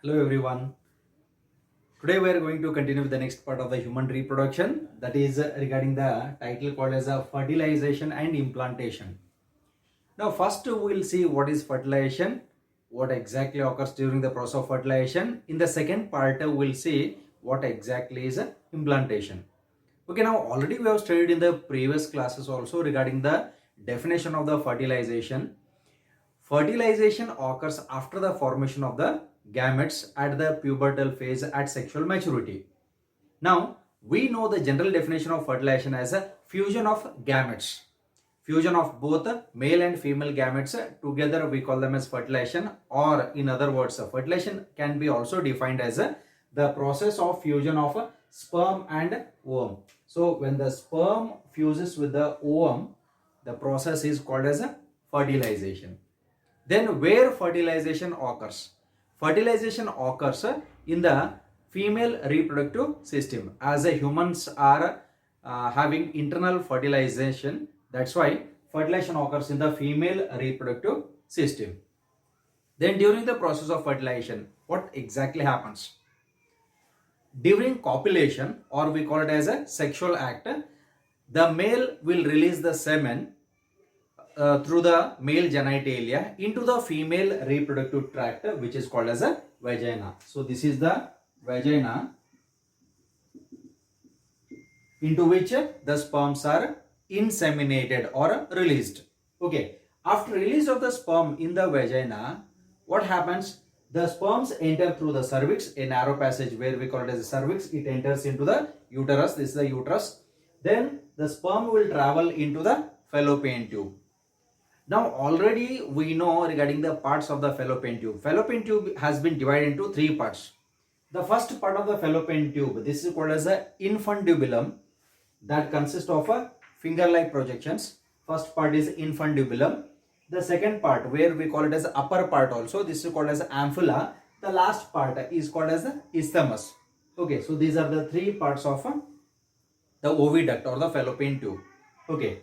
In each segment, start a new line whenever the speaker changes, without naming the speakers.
Hello everyone. Today we are going to continue with the next part of the human reproduction, that is regarding the title called as fertilization and implantation. Now first we will see what is fertilization, what exactly occurs during the process of fertilization. In the second part we will see what exactly is implantation. Okay, now already we have studied in the previous classes also regarding the definition of the fertilization. Fertilization occurs after the formation of the gametes at the pubertal phase at sexual maturity. Now, we know the general definition of fertilization as a fusion of gametes. Fusion of both male and female gametes together, we call them as fertilization, or in other words, fertilization can be also defined as the process of fusion of sperm and ovum. So, when the sperm fuses with the ovum, the process is called as fertilization. Then where fertilization occurs? Fertilization occurs in the female reproductive system. As humans are having internal fertilization, that's why fertilization occurs in the female reproductive system. Then during the process of fertilization, what exactly happens? During copulation, or we call it as a sexual act, the male will release the semen through the male genitalia into the female reproductive tract, which is called as a vagina. So this is the vagina into which the sperms are inseminated or released. Okay, after release of the sperm in the vagina, what happens? The sperms enter through the cervix, a narrow passage where we call it as a cervix. It enters into the uterus. This is the uterus. Then the sperm will travel into the fallopian tube. Now already we know regarding the parts of the fallopian tube. Fallopian tube has been divided into three parts. The first part of the fallopian tube, this is called as a infundibulum, that consists of a finger-like projections. First part is infundibulum. The second part, where we call it as upper part also, this is called as ampulla. The last part is called as the isthmus. Okay, so these are the three parts of the oviduct or the fallopian tube. Okay,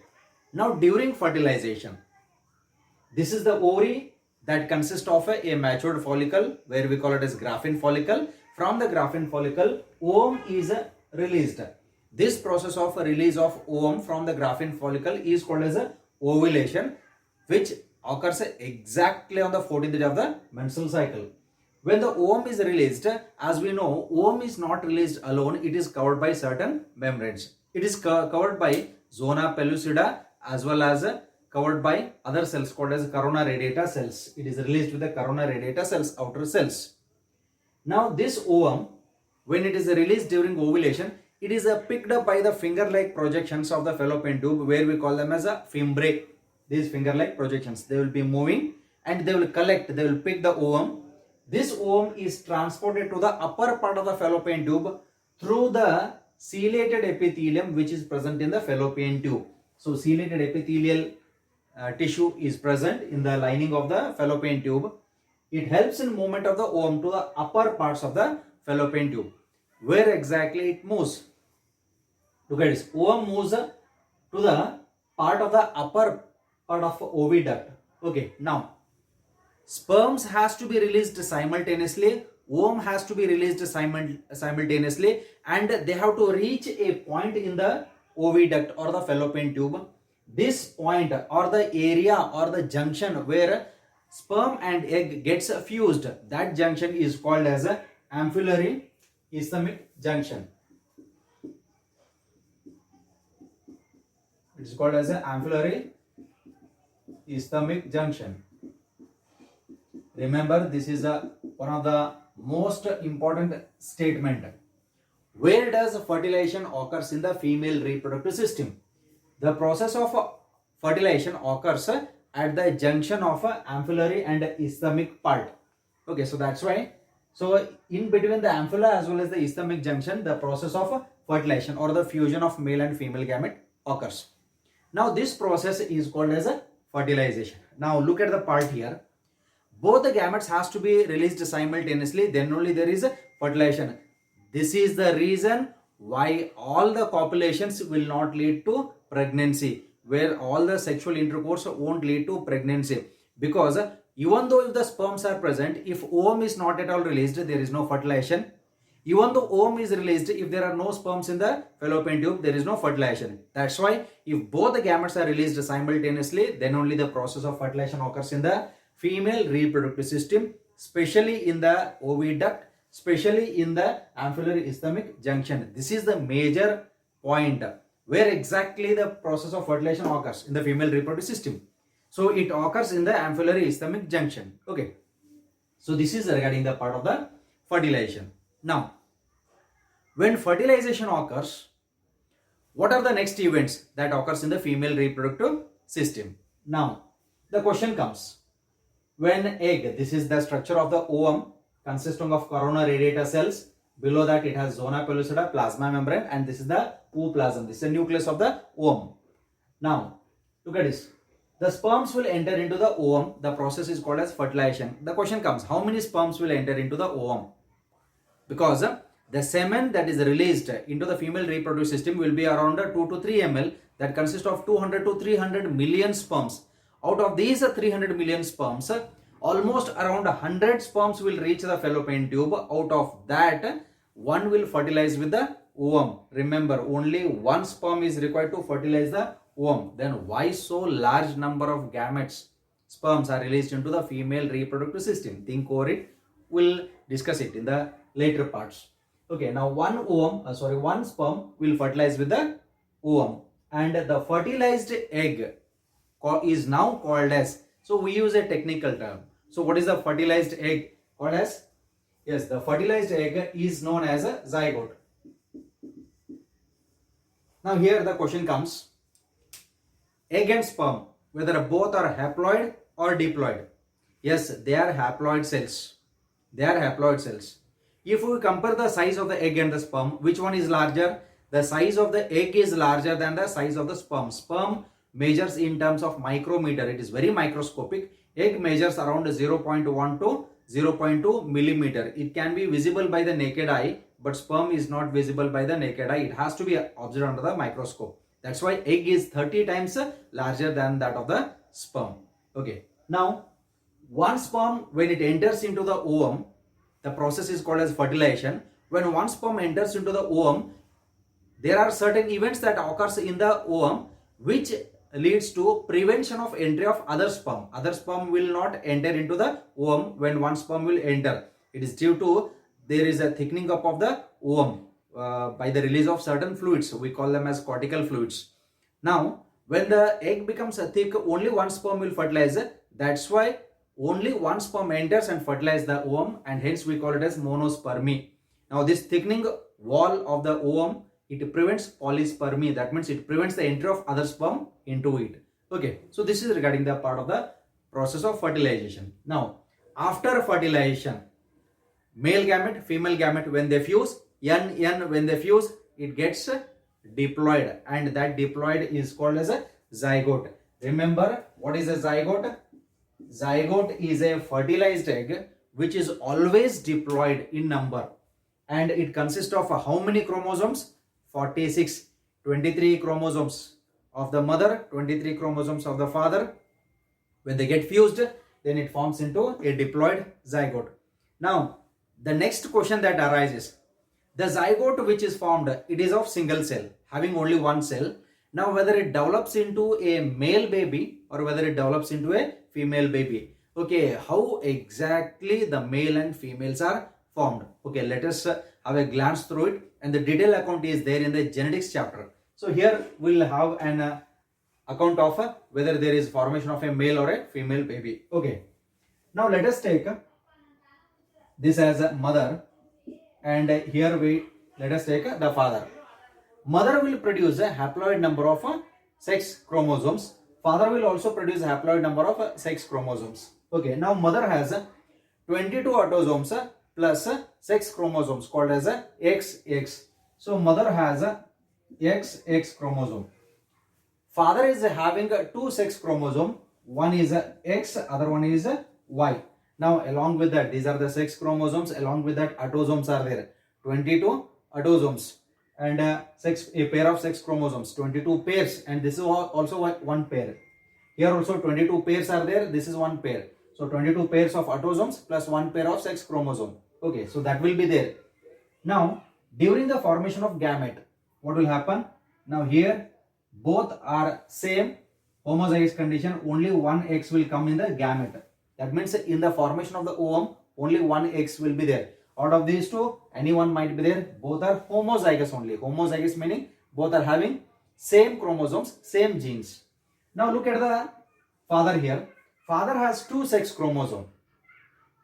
now during fertilization, this is the ovary that consists of a matured follicle, where we call it as Graafian follicle. From the Graafian follicle, ovum is released. This process of release of ovum from the Graafian follicle is called as ovulation, which occurs exactly on the 14th day of the menstrual cycle. When the ovum is released, as we know, ovum is not released alone. It is covered by certain membranes. It is covered by zona pellucida as well as covered by other cells called as corona radiata cells. It is released with the corona radiata cells, outer cells. Now this ovum, when it is released during ovulation, it is picked up by the finger-like projections of the fallopian tube, where we call them as a fimbriae. These finger-like projections, they will be moving and they will collect, they will pick the ovum. This ovum is transported to the upper part of the fallopian tube through the ciliated epithelium, which is present in the fallopian tube. So ciliated epithelial tissue is present in the lining of the fallopian tube. It helps in movement of the ovum to the upper parts of the fallopian tube. Where exactly it moves? Look at this. Ovum moves to the part of the upper part of oviduct. Okay, now sperms has to be released simultaneously, ovum has to be released simultaneously, and they have to reach a point in the oviduct or the fallopian tube. This point or the area or the junction where sperm and egg gets fused, that junction is called as a ampullary isthmic junction. It is called as an ampullary isthmic junction. Remember, this is one of the most important statement. Where does fertilization occurs in the female reproductive system? The process of fertilization occurs at the junction of ampullary and isthmic part. Okay, so that's why. So in between the ampulla as well as the isthmic junction, the process of fertilization or the fusion of male and female gamete occurs. Now this process is called as a fertilization. Now look at the part here. Both the gametes has to be released simultaneously, then only there is a fertilization. This is the reason why all the copulations will not lead to pregnancy, where all the sexual intercourse won't lead to pregnancy, because Even though if the sperms are present, if ovum is not at all released, there is no fertilization. Even though ovum is released, if there are no sperms in the fallopian tube, there is no fertilization. That's why if both the gametes are released simultaneously, then only the process of fertilization occurs in the female reproductive system, especially in the oviduct, especially in the ampullary isthmic junction. This is the major point where exactly the process of fertilization occurs in the female reproductive system. So it occurs in the ampullary isthmic junction. Okay. So this is regarding the part of the fertilization. Now, when fertilization occurs, what are the next events that occurs in the female reproductive system? Now, the question comes, when egg, this is the structure of the ovum consisting of corona radiata cells, below that it has zona pellucida, plasma membrane, and this is the ooplasm. This is the nucleus of the ovum. Now, look at this. The sperms will enter into the ovum. The process is called as fertilization. The question comes, how many sperms will enter into the ovum? Because the semen that is released into the female reproductive system will be around 2 to 3 ml, that consists of 200 to 300 million sperms. Out of these 300 million sperms, almost around 100 sperms will reach the fallopian tube. Out of that, one will fertilize with the ovum. Remember, only one sperm is required to fertilize the ovum. Then why so large number of gametes, sperms are released into the female reproductive system? Think over it. We'll discuss it in the later parts. Okay, now one sperm will fertilize with the ovum, and the fertilized egg is now called as, so we use a technical term. So what is the fertilized egg called as? Yes, the fertilized egg is known as a zygote. Now here the question comes, egg and sperm, whether both are haploid or diploid. Yes, they are haploid cells. They are haploid cells. If we compare the size of the egg and the sperm, which one is larger? The size of the egg is larger than the size of the sperm. Sperm measures in terms of micrometer. It is very microscopic. Egg measures around 0.1 to 0.2 millimeter. It can be visible by the naked eye, but sperm is not visible by the naked eye. It has to be observed under the microscope. That's why egg is 30 times larger than that of the sperm. Okay. Now, one sperm, when it enters into the ovum, the process is called as fertilization. When one sperm enters into the ovum, there are certain events that occurs in the ovum which leads to prevention of entry of other sperm. Other sperm will not enter into the ovum when one sperm will enter. It is due to there is a thickening up of the ovum by the release of certain fluids. We call them as cortical fluids. Now, when the egg becomes thick, only one sperm will fertilize. That's why only one sperm enters and fertilizes the ovum, and hence we call it as monospermy. Now, this thickening wall of the ovum, it prevents polyspermy. That means it prevents the entry of other sperm into it. Okay, so this is regarding the part of the process of fertilization. Now, after fertilization, male gamete, female gamete, when they fuse, when they fuse, it gets diploid, and that diploid is called as a zygote. Remember, what is a zygote? Zygote is a fertilized egg which is always diploid in number, and it consists of how many chromosomes? 46. 23 chromosomes of the mother, 23 chromosomes of the father. When they get fused, then it forms into a diploid zygote. Now, the next question that arises, the zygote which is formed, it is of single cell, having only one cell. Now, whether it develops into a male baby or whether it develops into a female baby. Okay, how exactly the male and females are formed? Okay, let us have a glance through it, and the detailed account is there in the genetics chapter. So here we will have an account of whether there is formation of a male or a female baby. Okay, now let us take this as a mother, and here let us take the father. Mother will produce a haploid number of sex chromosomes. Father will also produce a haploid number of sex chromosomes. Okay, now mother has 22 autosomes plus sex chromosomes called as XX. So mother has a XX chromosome. Father is having two sex chromosome. One is X, other one is Y. Now along with that, these are the sex chromosomes. Along with that, autosomes are there. 22 autosomes, and a pair of sex chromosomes, 22 pairs, and this is also one pair. Here also 22 pairs are there. This is one pair. So 22 pairs of autosomes plus 1 pair of sex chromosome. Okay, so that will be there. Now, during the formation of gamete, what will happen? Now here, both are same homozygous condition, only one X will come in the gamete. That means in the formation of the ovum, only one X will be there. Out of these two, anyone might be there. Both are homozygous only. Homozygous meaning both are having same chromosomes, same genes. Now look at the father here. Father has two sex chromosomes.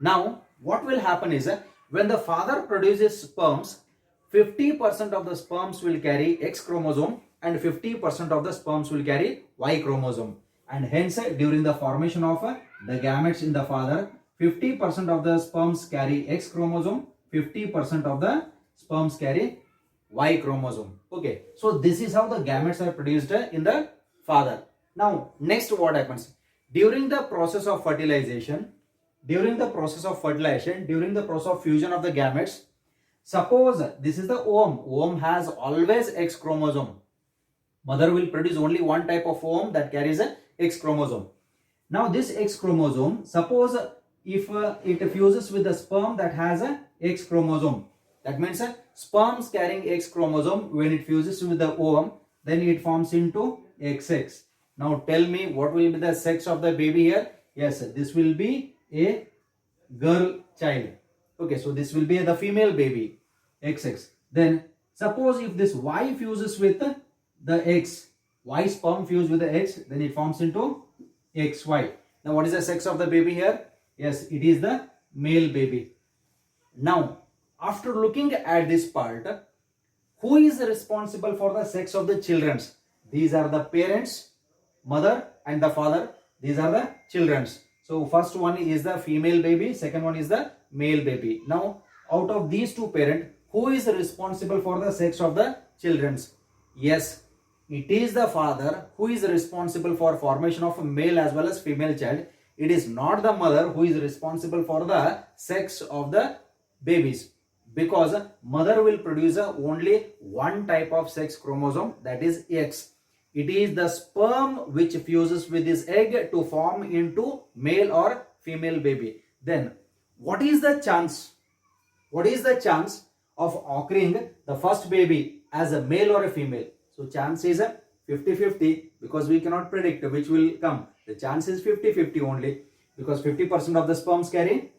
Now what will happen is when the father produces sperms, 50% of the sperms will carry X chromosome and 50% of the sperms will carry Y chromosome. And hence during the formation of the gametes in the father, 50% of the sperms carry X chromosome, 50% of the sperms carry Y chromosome. Okay, so this is how the gametes are produced in the father. Now, next what happens? During the process of fertilization, during the process of fusion of the gametes, suppose this is the ovum. Ovum has always X chromosome. Mother will produce only one type of ovum that carries a X chromosome. Now this X chromosome, suppose if it fuses with the sperm that has a X chromosome, that means sperms carrying X chromosome, when it fuses with the ovum, then it forms into XX. Now tell me what will be the sex of the baby here? Yes, this will be a girl child. Okay, so this will be the female baby, XX. Then suppose if this Y fuses with the X, Y sperm fused with the X, then it forms into XY. Now what is the sex of the baby here? Yes, it is the male baby. Now after looking at this part, who is responsible for the sex of the children? These are the parents, mother and the father. These are the children. So first one is the female baby, second one is the male baby. Now out of these two parents, who is responsible for the sex of the children? Yes, it is the father who is responsible for formation of a male as well as female child. It is not the mother who is responsible for the sex of the babies, because mother will produce only one type of sex chromosome, that is X. It is the sperm which fuses with this egg to form into male or female baby. Then what is the chance? What is the chance of occurring the first baby as a male or a female? So chance is 50-50, because we cannot predict which will come. The chance is 50-50 only, because 50% of the sperms carry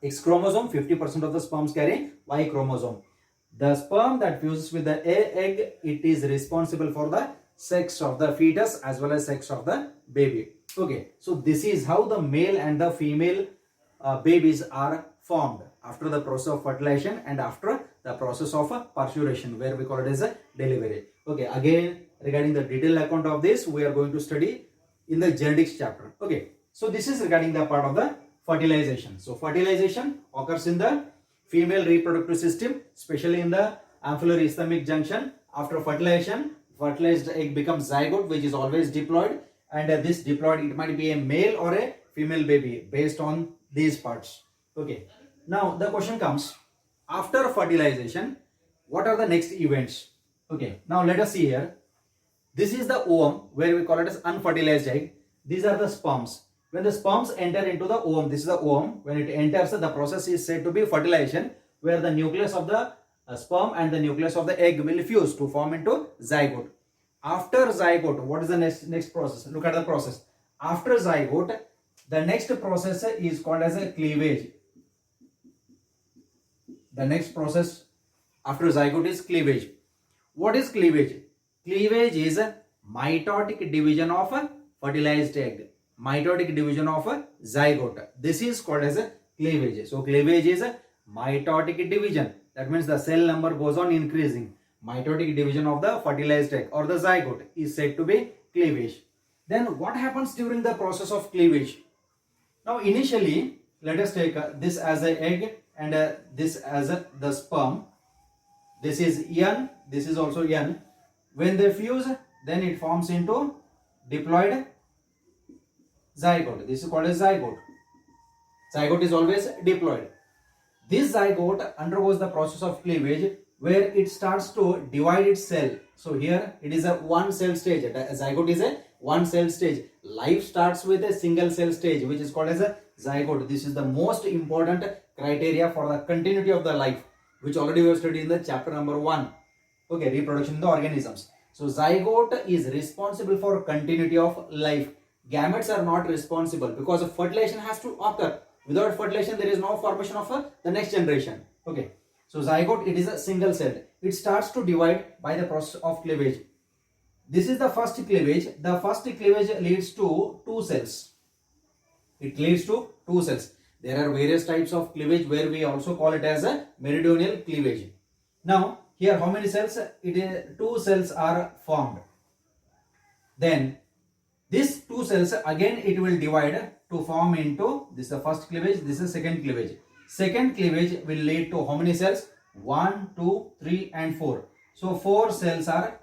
X chromosome, 50% of the sperms carry Y chromosome. The sperm that fuses with the egg, it is responsible for the sex of the fetus as well as sex of the baby. Okay, so this is how the male and the female babies are formed after the process of fertilization and after the process of parturition, where we call it as a delivery. Okay, again regarding the detailed account of this, we are going to study in the genetics chapter. Okay, so this is regarding the part of the fertilization. So fertilization occurs in the female reproductive system, especially in the ampullary isthmic junction. After fertilization, fertilized egg becomes zygote, which is always diploid, and this diploid, it might be a male or a female baby based on these parts. Okay, now the question comes, after fertilization, what are the next events? Okay, now let us see here. This is the ovum, where we call it as unfertilized egg. These are the sperms. When the sperms enter into the ovum, this is the ovum. When it enters, the process is said to be fertilization, where the nucleus of the sperm and the nucleus of the egg will fuse to form into zygote. After zygote, what is the next process? Look at the process. After zygote, the next process is called as a cleavage. The next process after zygote is cleavage. What is cleavage? Cleavage is a mitotic division of a fertilized egg. Mitotic division of a zygote. This is called as a cleavage. So cleavage is a mitotic division. That means the cell number goes on increasing. Mitotic division of the fertilized egg or the zygote is said to be cleavage. Then what happens during the process of cleavage? Now initially, let us take this as an egg and this as the sperm. This is N, this is also N. When they fuse, then it forms into diploid zygote. This is called as zygote. Zygote is always diploid. This zygote undergoes the process of cleavage, where it starts to divide its cell. So here it is a one cell stage. A zygote is a one cell stage. Life starts with a single cell stage, which is called as a zygote. This is the most important criteria for the continuity of the life, which already we have studied in the chapter number 1. Okay, reproduction in the organisms. So zygote is responsible for continuity of life. Gametes are not responsible because fertilization has to occur. Without fertilization, there is no formation of the next generation. Okay. So zygote, it is a single celled. It starts to divide by the process of cleavage. This is the first cleavage. The first cleavage leads to two cells. It leads to two cells. There are various types of cleavage where we also call it as a meridional cleavage. Now, here how many cells? It is two cells are formed. Then these two cells again it will divide to form into this is the first cleavage, this is second cleavage. Second cleavage will lead to how many cells? 1, 2, 3 and 4. So 4 cells are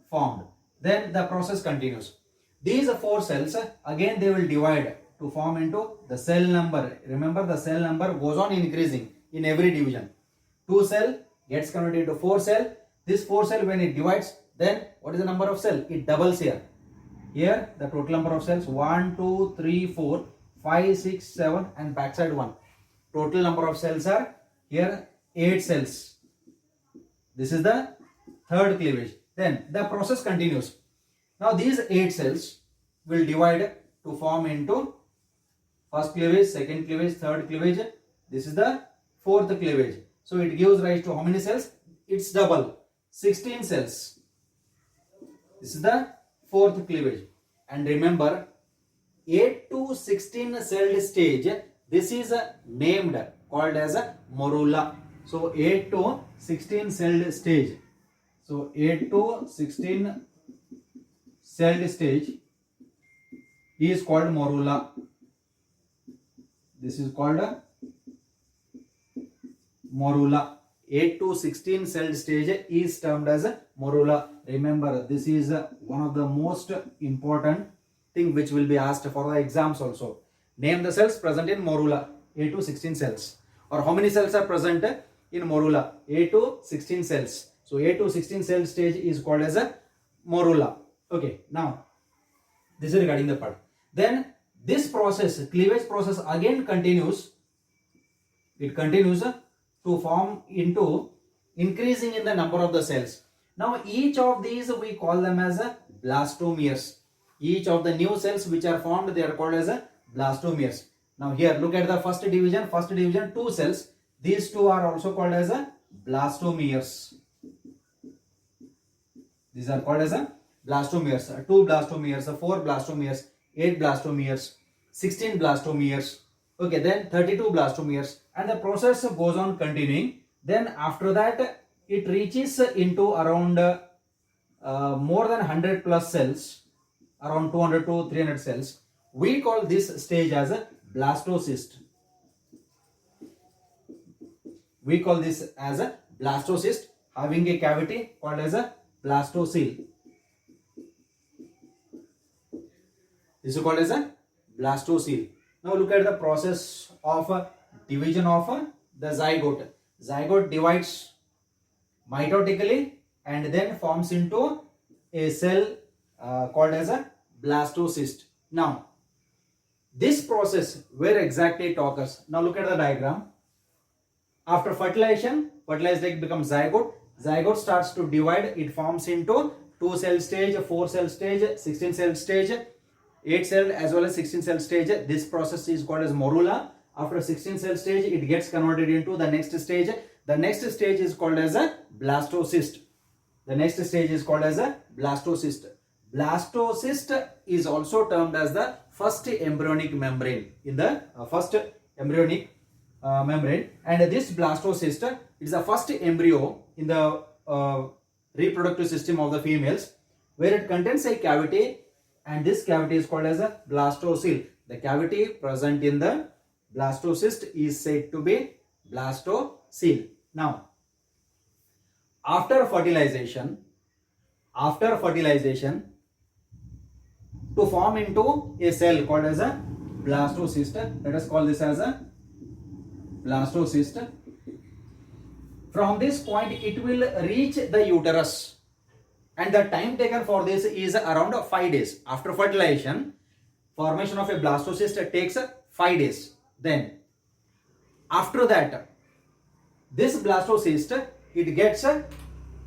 formed. Then the process continues. These 4 cells again they will divide to form into the cell number. Remember, the cell number goes on increasing in every division. 2 cell gets converted into 4 cell. This 4 cell when it divides, then what is the number of cell? It doubles here. Here the total number of cells 1, 2, 3, 4, 5, 6, 7 and backside 1. Total number of cells are here 8 cells. This is the third cleavage. Then the process continues. Now these 8 cells will divide to form into first cleavage, second cleavage, third cleavage. This is the fourth cleavage. So it gives rise to how many cells? It's double, 16 cells. This is the fourth cleavage. And remember, 8 to 16 celled stage, this is named, called as a morula. So 8 to 16 celled stage. So 8 to 16 celled stage is called morula. This is called a morula. 8 to 16 celled stage is termed as a morula. Remember, this is one of the most important thing which will be asked for the exams also. Name the cells present in morula. 8 to 16 cells. Or how many cells are present in morula? 8 to 16 cells. So 8 to 16 cell stage is called as a morula. Okay, now this is regarding the part. Then this process, cleavage process again continues. It continues to form into increasing in the number of the cells. Now each of these we call them as a blastomeres. Each of the new cells which are formed, they are called as a blastomeres. Now here look at the first division, 2 cells. These two are also called as a blastomeres. These are called as a blastomeres. 2 blastomeres, 4 blastomeres, 8 blastomeres, 16 blastomeres. Okay, then 32 blastomeres, and the process goes on continuing. Then after that it reaches into around more than 100 plus cells, around 200 to 300 cells. We call this stage as a blastocyst. We call this as a blastocyst, having a cavity called as a blastocele. This is called as a blastocele. Now look at the process of division of the zygote. Zygote divides mitotically and then forms into a cell called as a blastocyst. Now this process, where exactly it occurs? Now look at the diagram. After fertilization, fertilized egg becomes zygote. Zygote starts to divide. It forms into 2 cell stage, 4 cell stage, 16 cell stage, 8 cell as well as 16 cell stage. This process is called as morula. After 16 cell stage, it gets converted into the next stage. The next stage is called as a blastocyst. The next stage is called as a blastocyst. Blastocyst is also termed as the first embryonic membrane. In the first embryonic membrane, and this blastocyst is the first embryo in the reproductive system of the females, where it contains a cavity, and this cavity is called as a blastocele. The cavity present in the blastocyst is said to be blastocele. Now after fertilization, to form into a cell called as a blastocyst, let us call this as a blastocyst. From this point it will reach the uterus, and the time taken for this is around 5 days. After fertilization, formation of a blastocyst takes 5 days. Then after that, this blastocyst, it gets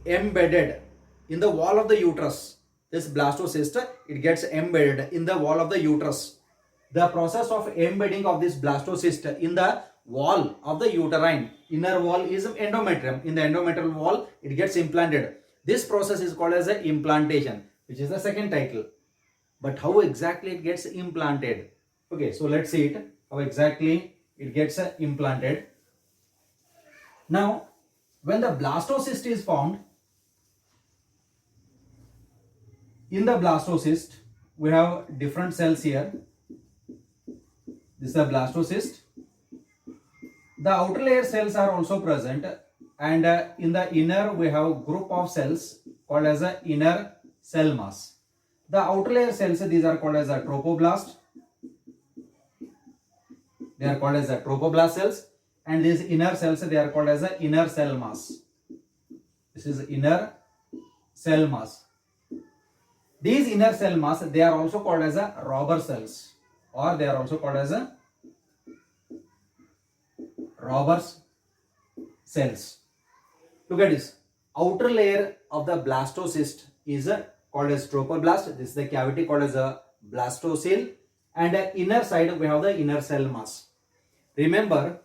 embedded in the wall of the uterus. This blastocyst, it gets embedded in the wall of the uterus. The process of embedding of this blastocyst in the wall of the uterine inner wall is endometrium. In the endometrial wall, it gets implanted. This process is called as a implantation, which is the second title. But how exactly it gets implanted? Okay, so let's see it. How exactly it gets implanted. Now, when the blastocyst is formed, in the blastocyst, we have different cells here. This is the blastocyst. The outer layer cells are also present, and in the inner we have group of cells called as a inner cell mass. The outer layer cells, these are called as a trophoblast. They are called as a trophoblast cells, and these inner cells, they are called as a inner cell mass. This is inner cell mass. These inner cell mass, they are also called as a robber cells, or they are also called as a Robert's cells. Look at this. Outer layer of the blastocyst is called as trophoblast. This is the cavity called as a blastocele. And inner side we have the inner cell mass. Remember,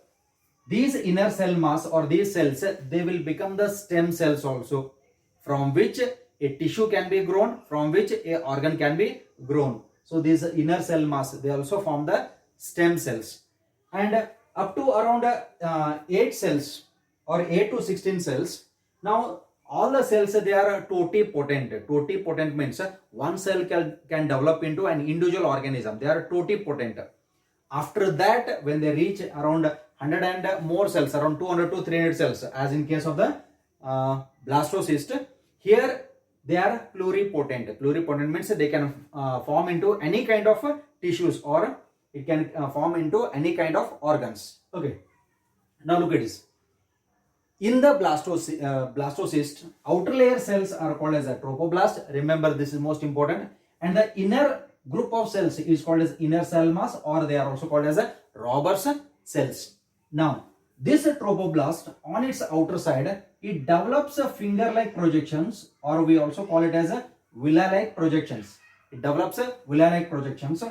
these inner cell mass or these cells, they will become the stem cells also, from which a tissue can be grown, from which a organ can be grown. So these inner cell mass, they also form the stem cells. And up to around 8 cells or 8 to 16 cells. Now all the cells, they are totipotent. Totipotent means one cell can develop into an individual organism. They are totipotent. After that, when they reach around 100 and more cells, around 200 to 300 cells, as in case of the blastocyst, here they are pluripotent. Pluripotent means they can form into any kind of tissues, or it can form into any kind of organs. Okay. Now look at this. In the blastocyst, outer layer cells are called as a trophoblast. Remember, this is most important. And the inner group of cells is called as inner cell mass, or they are also called as a Robert's cells. Now, this trophoblast, on its outer side, it develops a finger-like projections, or we also call it as a villi-like projections. It develops a villi-like projections.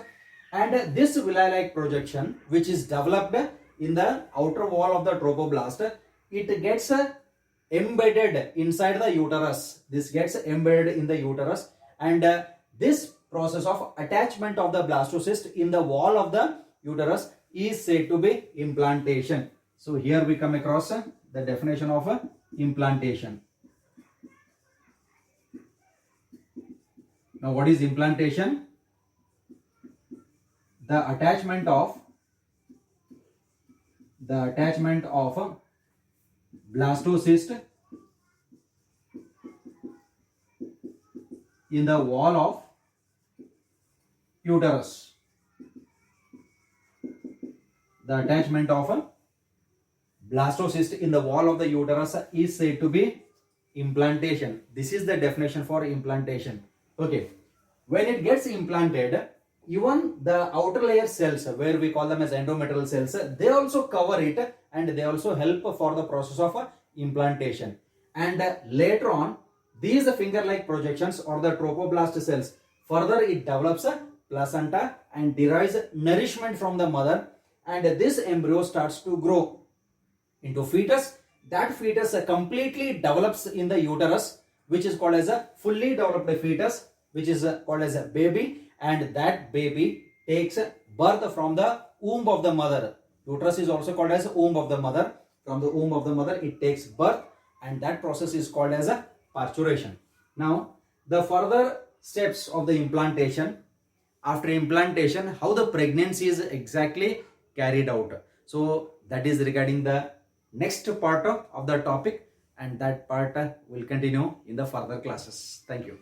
And this villi-like projection, which is developed in the outer wall of the trophoblast, it gets embedded inside the uterus. This gets embedded in the uterus, and this process of attachment of the blastocyst in the wall of the uterus is said to be implantation. So here we come across the definition of implantation. Now what is implantation? The attachment of blastocyst in the wall of uterus. The attachment of a blastocyst in the wall of the uterus is said to be implantation. This is the definition for implantation. Okay. When it gets implanted, even the outer layer cells, where we call them as endometrial cells, they also cover it, and they also help for the process of implantation. And later on, these finger-like projections or the trophoblast cells, further it develops a placenta and derives nourishment from the mother, and this embryo starts to grow into fetus. That fetus completely develops in the uterus, which is called as a fully developed fetus, which is called as a baby, and that baby takes birth from the womb of the mother. Uterus is also called as womb of the mother. From the womb of the mother, it takes birth, and that process is called as a parturition. Now, the further steps of the implantation, after implantation, how the pregnancy is exactly carried out. So that is regarding the next part of the topic, and that part will continue in the further classes. Thank you.